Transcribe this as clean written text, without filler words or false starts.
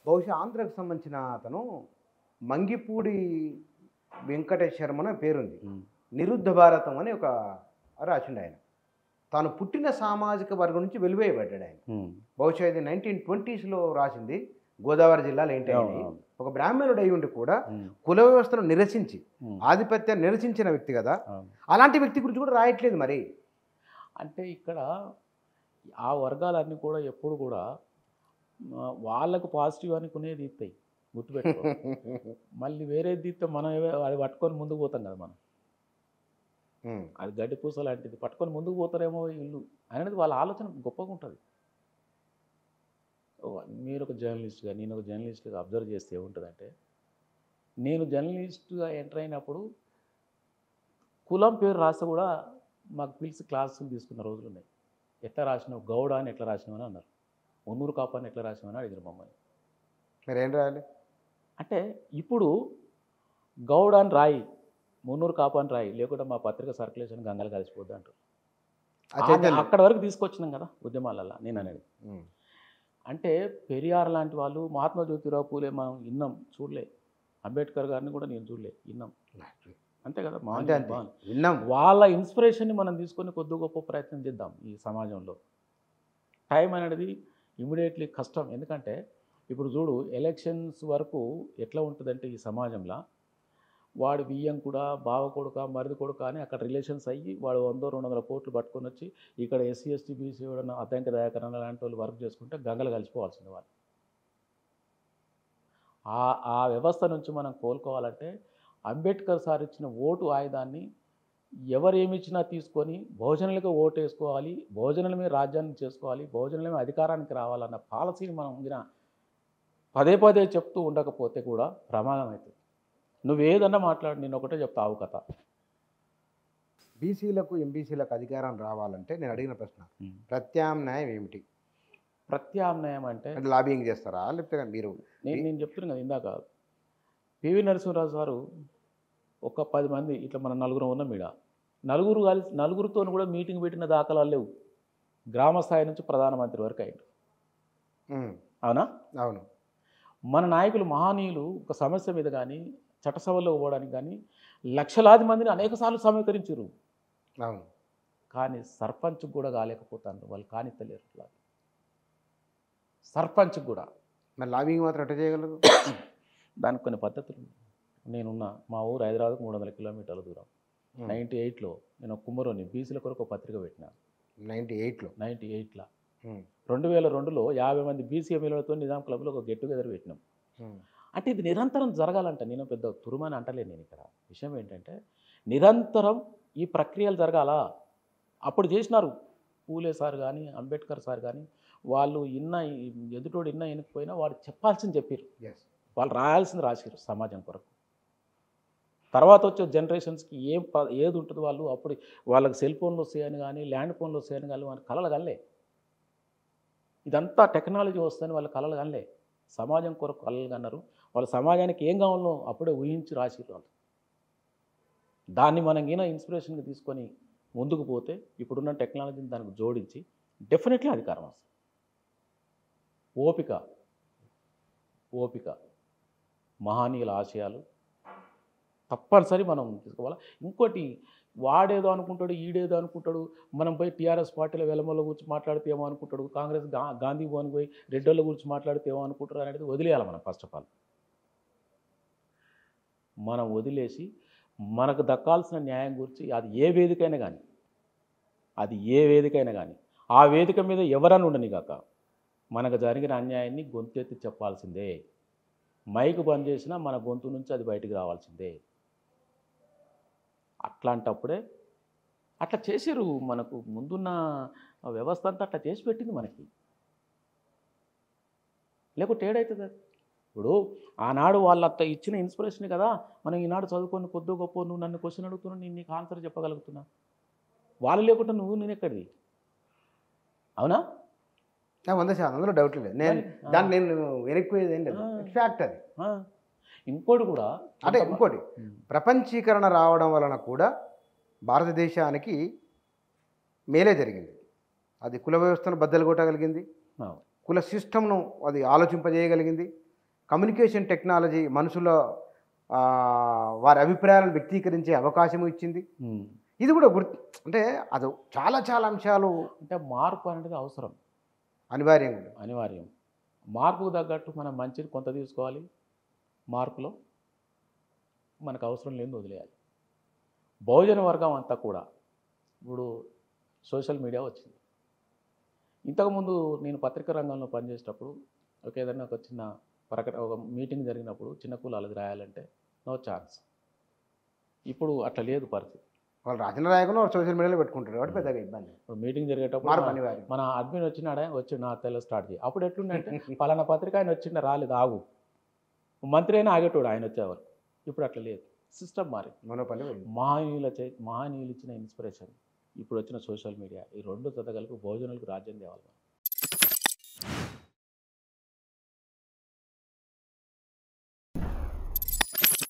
బహుశా ఆంధ్రాకు సంబంధించిన అతను మంగిపూడి వెంకటేష్ శర్మ అనే పేరుంది. నిరుద్ధ భారతం అని ఒక రాసిండు ఆయన. తాను పుట్టిన సామాజిక వర్గం నుంచి వెలివేయబడ్డాడు ఆయన. బహుశా ఇది 1920s రాసింది. గోదావరి జిల్లాలో ఏంటి ఒక బ్రాహ్మణుడు అయి ఉండి కూడా కుల వ్యవస్థను నిరసించి ఆధిపత్యాన్ని నిరసించిన వ్యక్తి కదా. అలాంటి వ్యక్తి గురించి కూడా రాయట్లేదు మరి. అంటే ఇక్కడ ఆ వర్గాలన్నీ కూడా ఎప్పుడు కూడా వాళ్ళకు పాజిటివ్ అనుకునేది ఇస్తాయి, గుర్తుపెట్టుకో. మళ్ళీ వేరేది తీస్తే మనం అది పట్టుకొని ముందుకు పోతాం కదా మనం. అది గడ్డి పూస లాంటిది పట్టుకొని ముందుకు పోతారేమో ఇల్లు అనేది వాళ్ళ ఆలోచన గొప్పగా ఉంటుంది. మీరు ఒక జర్నలిస్ట్గా, నేను ఒక జర్నలిస్ట్గా అబ్జర్వ్ చేస్తే ఏముంటుందంటే, నేను జర్నలిస్ట్గా ఎంటర్ అయినప్పుడు కులం పేరు రాస్తే కూడా మాకు పిలిచి క్లాసులు తీసుకున్న రోజులు ఉన్నాయి. ఎట్లా రాసినావు, గౌడ అని ఎట్లా రాసినావు అని అన్నారు. ఒన్నూరు కాప అని ఎట్లా రాసినావు అని అడిగారు మమ్మల్ని. మీరు ఏం రాయాలి అంటే ఇప్పుడు గౌడ అని రాయి, మున్నూరు కాప అని రాయి, లేకుంటే మా పత్రిక సర్క్యులేషన్ గంగలు కలిసిపోద్ది అంటారు. అక్కడ వరకు తీసుకొచ్చినాం కదా ఉద్యమాలల్లో. నేను అనేది అంటే పెరియార్ లాంటి వాళ్ళు, మహాత్మా జ్యోతిరావు పూలే మనం విన్నాం, చూడలే. అంబేద్కర్ గారిని కూడా నేను చూడలే, విన్నాం. అంతే కదా, విన్నాం. వాళ్ళ ఇన్స్పిరేషన్ని మనం తీసుకొని కొద్ది గొప్ప ప్రయత్నం చేద్దాం ఈ సమాజంలో. టైం అనేది ఇమీడియట్లీ కష్టం. ఎందుకంటే ఇప్పుడు చూడు, ఎలక్షన్స్ వరకు ఎట్లా ఉంటుందంటే ఈ సమాజంలో వాడు బియ్యం కూడా బావ కొడుక మరిది కొడుక అని అక్కడ రిలేషన్స్ అయ్యి వాడు 100-200 కోట్లు పట్టుకొని వచ్చి ఇక్కడ ఎస్సీ ఎస్టీ బీసీ ఎవడన్నా అద్దంకి దయాకరణ లాంటి వాళ్ళు వర్క్ చేసుకుంటే గంగలు కలిసిపోవాల్సింది వాళ్ళు. ఆ వ్యవస్థ నుంచి మనం కోలుకోవాలంటే అంబేద్కర్ సార్ ఇచ్చిన ఓటు ఆయుధాన్ని ఎవరు ఏమిచ్చినా తీసుకొని బహుజనులకు ఓటు వేసుకోవాలి, బహుజనుల మీద రాజ్యాన్ని చేసుకోవాలి, బహుజనుల మీద అధికారానికి రావాలన్న పాలసీని మనం పదే పదే చెప్తూ ఉండకపోతే కూడా ప్రమాదం అవుతుంది. నువ్వేదన్నా మాట్లాడు, నేను ఒకటే చెప్తావు కథ. బీసీలకు ఎంబీసీలకు అధికారం రావాలంటే నేను అడిగిన ప్రశ్న, ప్రత్యామ్నాయం ఏమిటి? ప్రత్యామ్నాయం అంటే లాబింగ్ చేస్తారా లేకపోతే మీరు? నేను చెప్తున్నాను కదా ఇందాక, పివి నరసింహరావు సారు ఒక 10 మంది ఇట్లా మన నలుగురు ఉన్నాం ఈడ, నలుగురితో కూడా మీటింగ్ పెట్టిన దాఖలాలు లేవు. గ్రామ స్థాయి నుంచి ప్రధానమంత్రి వరకు అయ్యాడు. అవునా? అవును. మన నాయకులు మహనీయులు ఒక సమస్య మీద కానీ చట్టసభలో పోవడానికి కానీ లక్షలాది మందిని అనేకసార్లు సమీకరించారు. అవును. కానీ సర్పంచ్ కూడా కాలేకపోతాను, వాళ్ళు కానిత్తలేరు. అట్లా సర్పంచ్ కూడా మరి లాబింగ్ మాత్రం ఎట్లా చేయగలరు? దానికి కొన్ని పద్ధతులు. నేనున్నా మా ఊరు హైదరాబాద్కు 300 కిలోమీటర్ల దూరం. 98లో నేను కుమ్మరోని బీసీల కొరకు ఒక పత్రిక పెట్టినా. 98లో 2002లో 50 మంది బీసీ ఎమ్మెల్యేలతో నిజాం క్లబ్లో ఒక గెట్ టుగెదర్ పెట్టినాం. అంటే ఇది నిరంతరం జరగాలంట. నేను పెద్ద తురుమని అంటలేను. నేను ఇక్కడ విషయం ఏంటంటే నిరంతరం ఈ ప్రక్రియలు జరగాల. అప్పుడు చేసినారు పూలే సార్ కానీ అంబేద్కర్ సార్ కానీ, వాళ్ళు ఎదుటోడు ఎనకపోయినా వాడు చెప్పాల్సింది చెప్పారు, వాళ్ళు రాయాల్సింది రాశారు సమాజం కొరకు. తర్వాత వచ్చే జనరేషన్స్కి ఏది ఉంటుందో వాళ్ళు అప్పుడు వాళ్ళకి సెల్ ఫోన్లు వస్తాయని కానీ ల్యాండ్ ఫోన్లు వస్తాయని కానీ వాళ్ళ కలలు కనలే. ఇదంతా టెక్నాలజీ వస్తుందని వాళ్ళ కలలు కనలే. సమాజం కొరకు కలలు కన్నారు. వాళ్ళ సమాజానికి ఏం కావాలో అప్పుడే ఊహించి రాసిరు వాళ్ళు. దాన్ని మనం ఇన్స్పిరేషన్గా తీసుకొని ముందుకు పోతే ఇప్పుడున్న టెక్నాలజీని దానికి జోడించి డెఫినెట్లీ అధికారం వస్తుంది. ఓపిక మహనీయుల ఆశయాలు తప్పనిసరి మనం తీసుకోవాలి. ఇంకోటి, వాడేదో అనుకుంటాడు, ఈడేదో అనుకుంటాడు. మనం పోయి టీఆర్ఎస్ పార్టీలో వెలమల గురించి మాట్లాడితే ఏమో అనుకుంటాడు, కాంగ్రెస్ గాంధీ భవన్ పోయి రెడ్డోళ్ళ గురించి మాట్లాడితే ఏమో అనుకుంటారు అనేది వదిలేయాలి మనం. ఫస్ట్ ఆఫ్ ఆల్ మనం వదిలేసి మనకు దక్కాల్సిన న్యాయం గురించి అది ఏ వేదికైనా కానీ ఆ వేదిక మీద ఎవరన్నా ఉండని కాక మనకు జరిగిన అన్యాయాన్ని గొంతెత్తి చెప్పాల్సిందే. మైకు బంద్ చేసినా మన గొంతు నుంచి అది బయటికి రావాల్సిందే. అట్లాంటప్పుడే అట్లా చేసారు. మనకు ముందున్న వ్యవస్థ అంతా అట్లా చేసి పెట్టింది మనకి. లేకుంటే ఏడవుతుంది? ఇప్పుడు ఆనాడు వాళ్ళంతా ఇచ్చిన ఇన్స్పిరేషన్ కదా మనం ఈనాడు చదువుకొని కొద్ది గొప్ప నువ్వు నన్ను క్వశ్చన్ అడుగుతున్నావు, నేను నీకు ఆన్సర్ చెప్పగలుగుతున్నా. వాళ్ళు లేకుండా నేను ఎక్కడిది? అవునా? 100% అందులో డౌట్ లేదు. నేను వెనక్కిపోయేది ఏం లేదు. ఫ్యాక్ట్ అది. ఇంకోటి కూడా అంటే ఇంకోటి, ప్రపంచీకరణ రావడం వలన కూడా భారతదేశానికి మేలే జరిగింది. అది కుల వ్యవస్థను బద్దలు కొట్టగలిగింది, కుల సిస్టమ్ను అది ఆలోచింపజేయగలిగింది, కమ్యూనికేషన్ టెక్నాలజీ మనుషుల వారి అభిప్రాయాలను వ్యక్తీకరించే అవకాశం ఇచ్చింది. ఇది కూడా అంటే అది చాలా చాలా అంశాలు అంటే మార్పు అనేది అవసరం, అనివార్యం. మార్పుకు తగ్గట్టు మనం మంచిని కొంత తీసుకోవాలి, మార్పులో మనకు అవసరం లేని వదిలేయాలి. బహుజన వర్గం అంతా కూడా ఇప్పుడు సోషల్ మీడియా వచ్చింది. ఇంతకుముందు నేను పత్రికా రంగంలో పనిచేసేటప్పుడు ఏదైనా ఒక చిన్న ఒక మీటింగ్ జరిగినప్పుడు చిన్న కులాలకు రాయాలంటే నో ఛాన్స్. ఇప్పుడు అట్లా లేదు పరిస్థితి. వాళ్ళు రాసిన రాయకుండా సోషల్ మీడియాలో పెట్టుకుంటారు కాబట్టి పెద్దగా ఇబ్బంది. ఇప్పుడు మీటింగ్ జరిగేటప్పుడు మన అడ్మిన్ వచ్చి నా తెల్ల స్టార్ట్ చేయి. అప్పుడు ఎట్లుందంటే పలానా పత్రిక ఆయన వచ్చిండ రాలేదు ఆగు, మంత్రి అయినా ఆగేటోడు ఆయన వచ్చేవారు. ఇప్పుడు అట్లా లేదు, సిస్టమ్ మారి. మహనీయులు ఇచ్చిన ఇన్స్పిరేషన్, ఇప్పుడు వచ్చిన సోషల్ మీడియా, ఈ రెండు జతగలకు భోజనాలకు రాజ్యం తేవాలి.